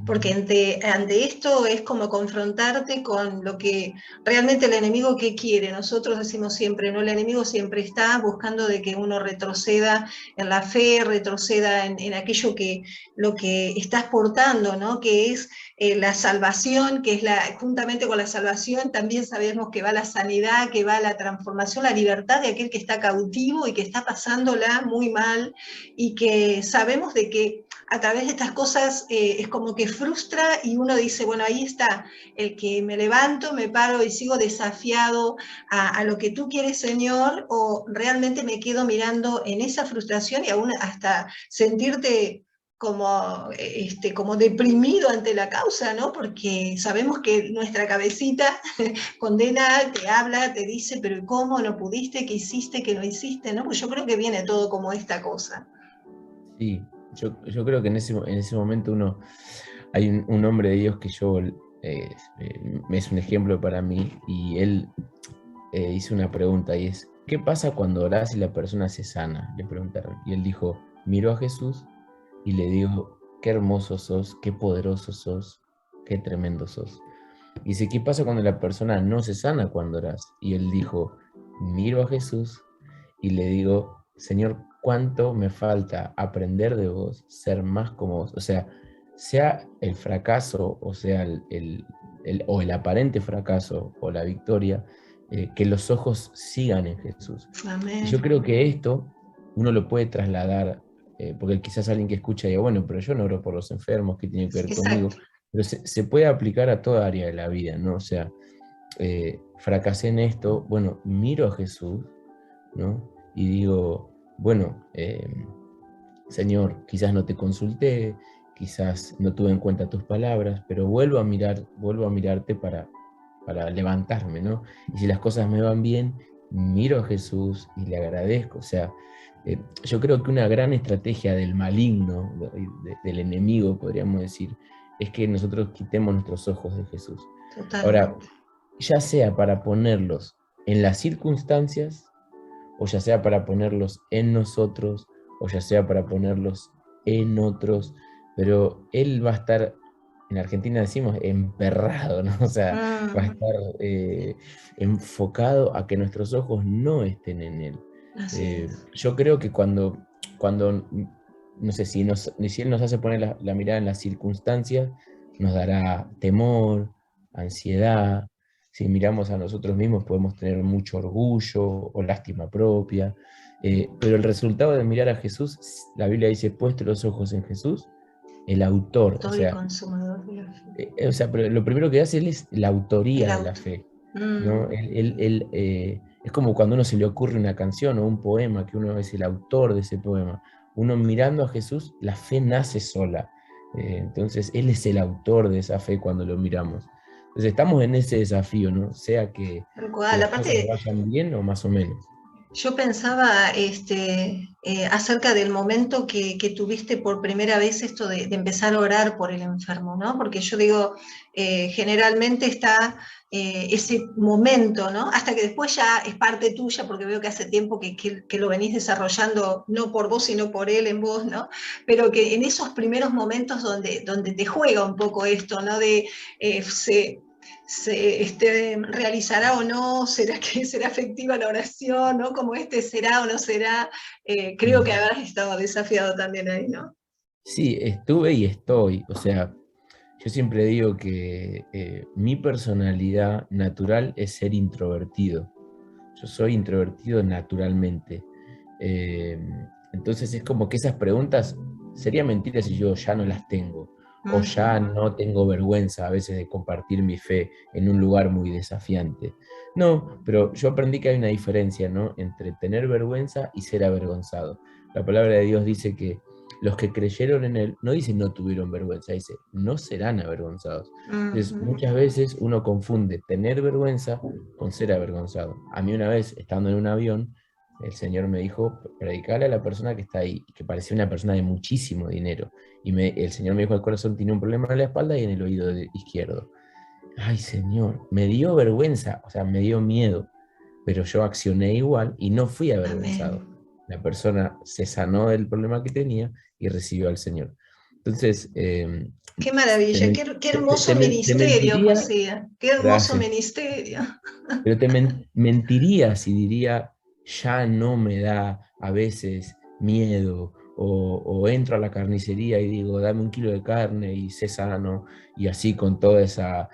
porque ante esto es como confrontarte con lo que realmente el enemigo que quiere. Nosotros decimos siempre, ¿no? El enemigo siempre está buscando de que uno retroceda en la fe, retroceda en aquello que lo que estás portando, ¿no? Que es la salvación, que es juntamente con la salvación también sabemos que va la sanidad, que va la transformación, la libertad de aquel que está cautivo y que está pasándola muy mal y que sabemos de que a través de estas cosas es como que frustra y uno dice, bueno, ahí está, el que me levanto, me paro y sigo desafiado a lo que tú quieres, Señor, o realmente me quedo mirando en esa frustración y aún hasta sentirte como deprimido ante la causa, ¿no? Porque sabemos que nuestra cabecita condena, te habla, te dice, pero ¿cómo no pudiste? ¿Qué hiciste? ¿Qué no hiciste? ¿No? Pues yo creo que viene todo como esta cosa. Sí, yo creo que en ese momento hay un hombre de Dios que es un ejemplo para mí, y él hizo una pregunta y es, ¿qué pasa cuando orás y la persona se sana? Le preguntaron. Y él dijo, miró a Jesús y le dijo, qué hermoso sos, qué poderoso sos, qué tremendo sos. Y dice, ¿qué pasa cuando la persona no se sana cuando orás? Y él dijo, miro a Jesús y le digo, Señor, ¿cuánto me falta aprender de vos, ser más como vos? O sea el fracaso, o sea el aparente fracaso o la victoria, que los ojos sigan en Jesús. Y yo Amén. creo que esto uno lo puede trasladar, porque quizás alguien que escucha diga, bueno, pero yo no oro por los enfermos, ¿qué tiene que ver conmigo? Exacto. Pero se puede aplicar a toda área de la vida, ¿no? O sea, fracasé en esto, bueno, miro a Jesús, ¿no? Y digo, bueno, Señor, quizás no te consulté, quizás no tuve en cuenta tus palabras, pero vuelvo a mirarte para levantarme, ¿no? Y si las cosas me van bien, miro a Jesús y le agradezco. O sea, yo creo que una gran estrategia del maligno, del enemigo, podríamos decir, es que nosotros quitemos nuestros ojos de Jesús. Ahora, Totalmente. ya sea para ponerlos en las circunstancias, o ya sea para ponerlos en nosotros, o ya sea para ponerlos en otros, pero Él va a estar, en Argentina decimos, emperrado, ¿no? O sea, va a Mm, estar enfocado a que nuestros ojos no estén en Él. así es. Yo creo que cuando no sé, si Él nos hace poner la mirada en las circunstancias, nos dará temor, ansiedad. Si miramos a nosotros mismos podemos tener mucho orgullo o lástima propia, pero el resultado de mirar a Jesús, la Biblia dice, puesto los ojos en Jesús, el autor, Autor y consumador de la fe. pero lo primero que hace él es la El autoría de la auto. fe, ¿no? Mm, Es como cuando a uno se le ocurre una canción o un poema, que uno es el autor de ese poema. Uno mirando a Jesús, la fe nace sola. Entonces, Él es el autor de esa fe cuando lo miramos. Entonces estamos en ese desafío, ¿no? Sea Tal que cual. las cosas Aparte, vayan bien o más o menos. yo pensaba acerca del momento que tuviste por primera vez esto de empezar a orar por el enfermo, ¿no? Porque yo digo, generalmente está ese momento, ¿no? Hasta que después ya es parte tuya, porque veo que hace tiempo que lo venís desarrollando, no por vos, sino por él en vos, ¿no? Pero que en esos primeros momentos donde te juega un poco esto, ¿no? De se realizará o no, será que será efectiva la oración, ¿no? Como será o no será, creo que Mm. habrás estado desafiado también ahí, ¿no? Sí, estuve y estoy. O sea, yo siempre digo que mi personalidad natural es ser introvertido. Yo soy introvertido naturalmente. Eh, entonces es como que esas preguntas sería mentira si yo ya no las tengo o ya Ujú. no tengo vergüenza a veces de compartir mi fe en un lugar muy desafiante. No, pero yo aprendí que hay una diferencia, ¿no? Entre tener vergüenza y ser avergonzado. La palabra de Dios dice que los que creyeron en Él, no dice no tuvieron vergüenza, dice no serán avergonzados. Entonces, Ujú. muchas veces uno confunde tener vergüenza con ser avergonzado. A mí una vez, estando en un avión, el Señor me dijo, predicarle a la persona que está ahí, que parecía una persona de muchísimo dinero. Y el Señor me dijo, el corazón tiene un problema en la espalda y en el oído izquierdo. Ay, Señor, me dio vergüenza, o sea, me dio miedo, pero yo accioné igual y no fui avergonzado. Amén. La persona se sanó del problema que tenía y recibió al Señor. Entonces, Qué te, maravilla, men- qué te- hermoso te men- te ministerio, mentiría, José, qué hermoso gracias, ministerio. pero mentiría si diría, ya no me da a veces miedo, o entro a la carnicería y digo, dame un kilo de carne y sé sano, y así con toda esa,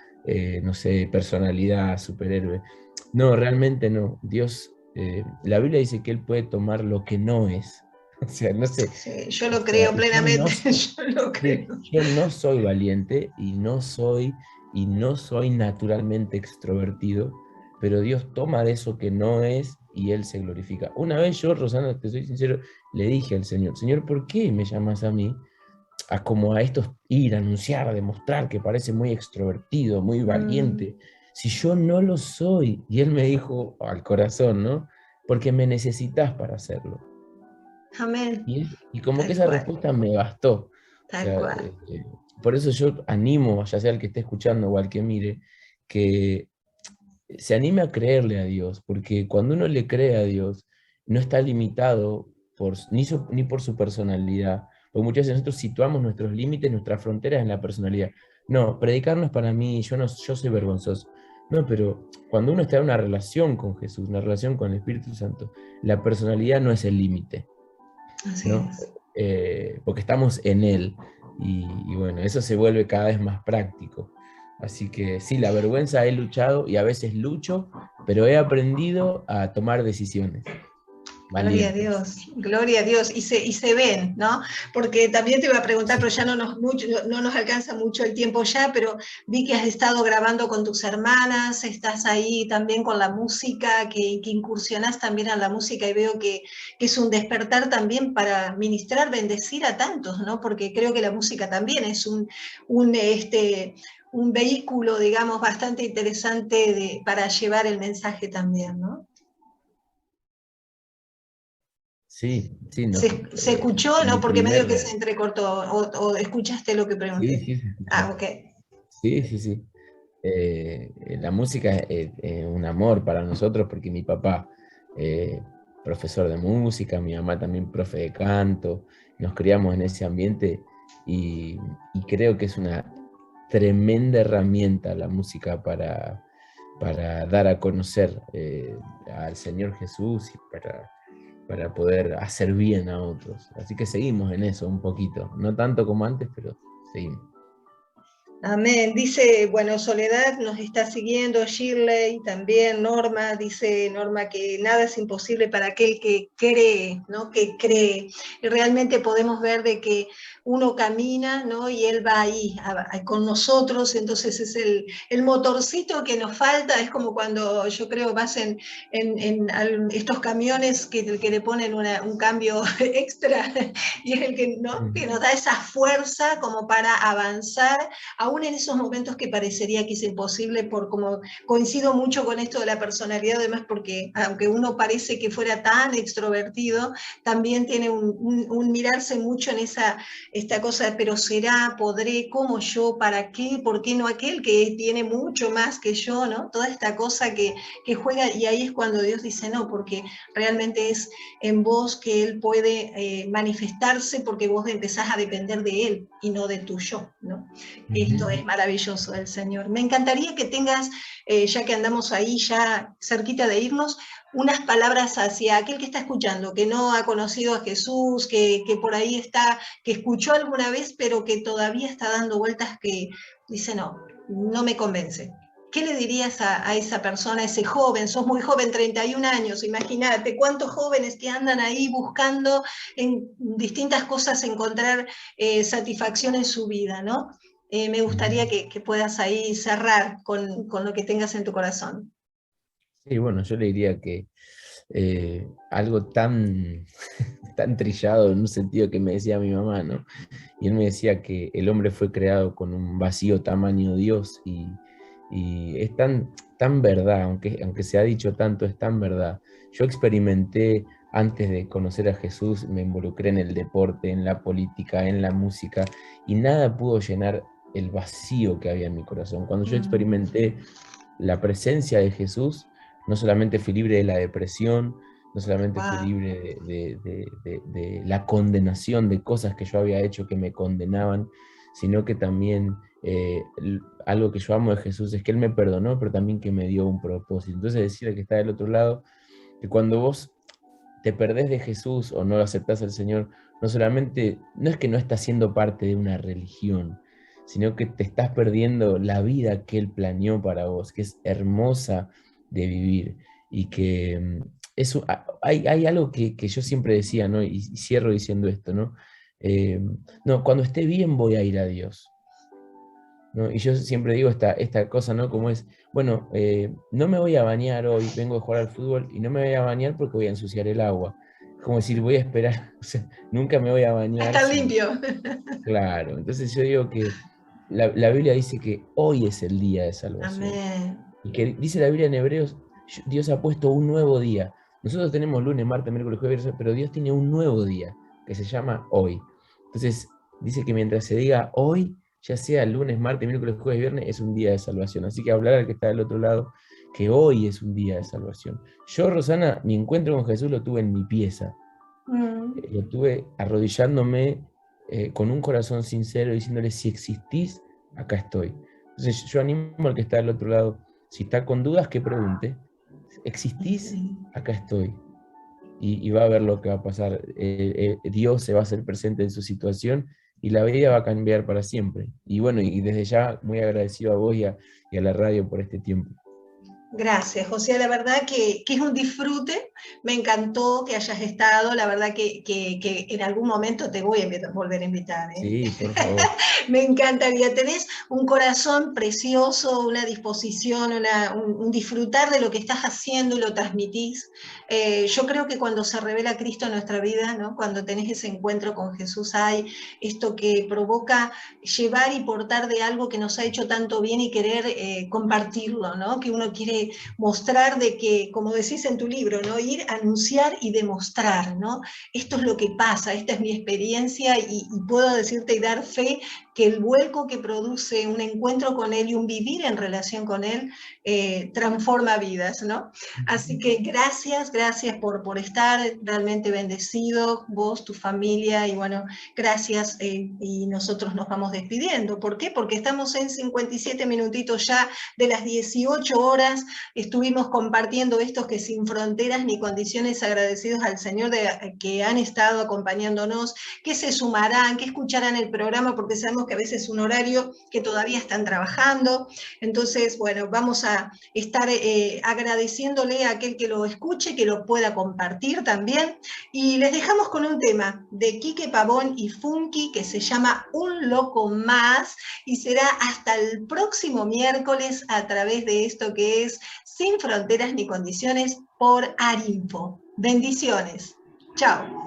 no sé, personalidad, superhéroe. No, realmente no. Dios, la Biblia dice que Él puede tomar lo que no es. O sea, no sé. Sí, yo O lo sea, creo plenamente, yo lo creo. yo no soy valiente y no soy naturalmente extrovertido, pero Dios toma de eso que no es y Él se glorifica. Una vez yo, Rosana, te soy sincero, le dije al Señor, Señor, ¿por qué me llamas a mí a como a estos ir, anunciar, demostrar que parece muy extrovertido, muy Mm, valiente, si yo no lo soy? Y Él me dijo al corazón, ¿no? Porque me necesitas para hacerlo. amén, Y como que tal esa cual, respuesta me bastó. O tal sea, cual. por eso yo animo, ya sea el que esté escuchando o al que mire, que se anime a creerle a Dios, porque cuando uno le cree a Dios, no está limitado ni por su personalidad, porque muchas veces nosotros situamos nuestros límites, nuestras fronteras en la personalidad. No, predicar no es para mí, yo, no, yo soy vergonzoso. No, pero cuando uno está en una relación con Jesús, una relación con el Espíritu Santo, la personalidad no es el límite, Así ¿no? es. Porque estamos en Él. Y bueno, eso se vuelve cada vez más práctico. Así que sí, la vergüenza he luchado y a veces lucho, pero he aprendido a tomar decisiones valientes. Gloria a Dios, y se ven, ¿no? Porque también te iba a preguntar, pero Sí. ya no nos alcanza mucho el tiempo ya, pero vi que has estado grabando con tus hermanas, estás ahí también con la música, que incursionás también a la música y veo que es un despertar también para ministrar, bendecir a tantos, ¿no? Porque creo que la música también es un vehículo, digamos, bastante interesante para llevar el mensaje también, ¿no? Sí, sí, no. Se escuchó, Mi ¿no? Porque medio que primer... se entrecortó, o escuchaste lo que Sí, pregunté. sí, se escuchó. Ah, ok. Sí, sí, sí. La música es un amor para nosotros porque mi papá, eh, profesor de música, mi mamá también profe de canto, nos criamos en ese ambiente y, y creo que es una tremenda herramienta la música para dar a conocer al Señor Jesús y para poder hacer bien a otros. Así que seguimos en eso un poquito, no tanto como antes, pero seguimos. Amén. Dice, bueno, Soledad nos está siguiendo, Shirley también, Norma, dice Norma que nada es imposible para aquel que cree, ¿no? Que cree. Y realmente podemos ver de que uno camina, ¿no? Y él va ahí con nosotros, entonces es el motorcito que nos falta, es como cuando yo creo vas en estos camiones que le ponen un cambio extra y es el que, ¿no? Que nos da esa fuerza como para avanzar aún en esos momentos que parecería que es imposible, por como coincido mucho con esto de la personalidad, además porque aunque uno parece que fuera tan extrovertido, también tiene un mirarse mucho en esta cosa de, pero será, podré, cómo yo, para qué, por qué no aquel que tiene mucho más que yo, ¿no? Toda esta cosa que juega, y ahí es cuando Dios dice no, porque realmente es en vos que Él puede manifestarse, porque vos empezás a depender de Él y no de tu yo, ¿no? Esto es maravilloso del Señor. Me encantaría que tengas, ya que andamos ahí ya cerquita de irnos, unas palabras hacia aquel que está escuchando, que no ha conocido a Jesús, que por ahí está, que escuchó alguna vez, pero que todavía está dando vueltas, que dice, no, no me convence. ¿Qué le dirías a esa persona, a ese joven? Sos muy joven, 31 años, imagínate cuántos jóvenes que andan ahí buscando en distintas cosas encontrar satisfacción en su vida, ¿no? Me gustaría que puedas ahí cerrar con lo que tengas en tu corazón. Sí, bueno, yo le diría que algo tan, tan trillado en un sentido que me decía mi mamá, ¿no? Y él me decía que el hombre fue creado con un vacío tamaño Dios, y es tan, tan verdad, aunque se ha dicho tanto, es tan verdad. Yo experimenté, antes de conocer a Jesús, me involucré en el deporte, en la política, en la música, y nada pudo llenar el vacío que había en mi corazón. Cuando yo experimenté la presencia de Jesús, no solamente fui libre de la depresión, no solamente fui libre de la condenación de cosas que yo había hecho que me condenaban, sino que también algo que yo amo de Jesús es que Él me perdonó, pero también que me dio un propósito. Entonces decirle que está del otro lado, que cuando vos te perdés de Jesús o no lo aceptás al Señor, no solamente, no es que no estás siendo parte de una religión, sino que te estás perdiendo la vida que Él planeó para vos, que es hermosa de vivir, y que hay algo que yo siempre decía, ¿no? Y cierro diciendo esto, ¿no? No, cuando esté bien voy a ir a Dios, ¿no? Y yo siempre digo esta cosa, ¿no? Como es, bueno, no me voy a bañar hoy, vengo a jugar al fútbol y no me voy a bañar porque voy a ensuciar el agua. Es como decir, voy a esperar, o sea, nunca me voy a bañar Está si... limpio. Claro, entonces yo digo que la Biblia dice que hoy es el día de salvación. Amén. Y que dice la Biblia en Hebreos, Dios ha puesto un nuevo día. Nosotros tenemos lunes, martes, miércoles, jueves, viernes, pero Dios tiene un nuevo día que se llama hoy. Entonces dice que mientras se diga hoy, ya sea lunes, martes, miércoles, jueves, viernes, es un día de salvación. Así que hablar al que está del otro lado, que hoy es un día de salvación. Yo, Rosana, mi encuentro con Jesús lo tuve en mi pieza. Lo tuve arrodillándome con un corazón sincero, diciéndole, si existís, acá estoy. Entonces yo animo al que está del otro lado, si está con dudas, que pregunte, ¿existís? Acá estoy. Y va a ver lo que va a pasar. Dios se va a hacer presente en su situación y la vida va a cambiar para siempre. Y bueno, y desde ya muy agradecido a vos y a la radio por este tiempo. Gracias, José. La verdad que es un disfrute. Me encantó que hayas estado. La verdad que en algún momento te voy a volver a invitar, ¿eh? Sí, por favor. Me encantaría. Tenés un corazón precioso, una disposición, un disfrutar de lo que estás haciendo y lo transmitís. Yo creo que cuando se revela Cristo en nuestra vida, ¿no? Cuando tenés ese encuentro con Jesús, hay esto que provoca llevar y portar de algo que nos ha hecho tanto bien y querer compartirlo, ¿no? Que uno quiere mostrar de que, como decís en tu libro, ¿no? Ir a anunciar y demostrar, ¿no? Esto es lo que pasa, esta es mi experiencia y puedo decirte y dar fe que el vuelco que produce un encuentro con Él y un vivir en relación con Él transforma vidas, ¿no? Así que gracias por estar realmente bendecido, vos, tu familia, y bueno, gracias, y nosotros nos vamos despidiendo. ¿Por qué? Porque estamos en 57 minutitos ya de las 18 horas, estuvimos compartiendo estos que sin fronteras ni condiciones, agradecidos al Señor que han estado acompañándonos, que se sumarán, que escucharán el programa, porque sabemos que a veces es un horario que todavía están trabajando. Entonces, bueno, vamos a estar agradeciéndole a aquel que lo escuche, que lo pueda compartir también. Y les dejamos con un tema de Quique Pavón y Funky que se llama Un Loco Más, y será hasta el próximo miércoles a través de esto que es Sin Fronteras ni Condiciones por Arinfo. Bendiciones. Chao.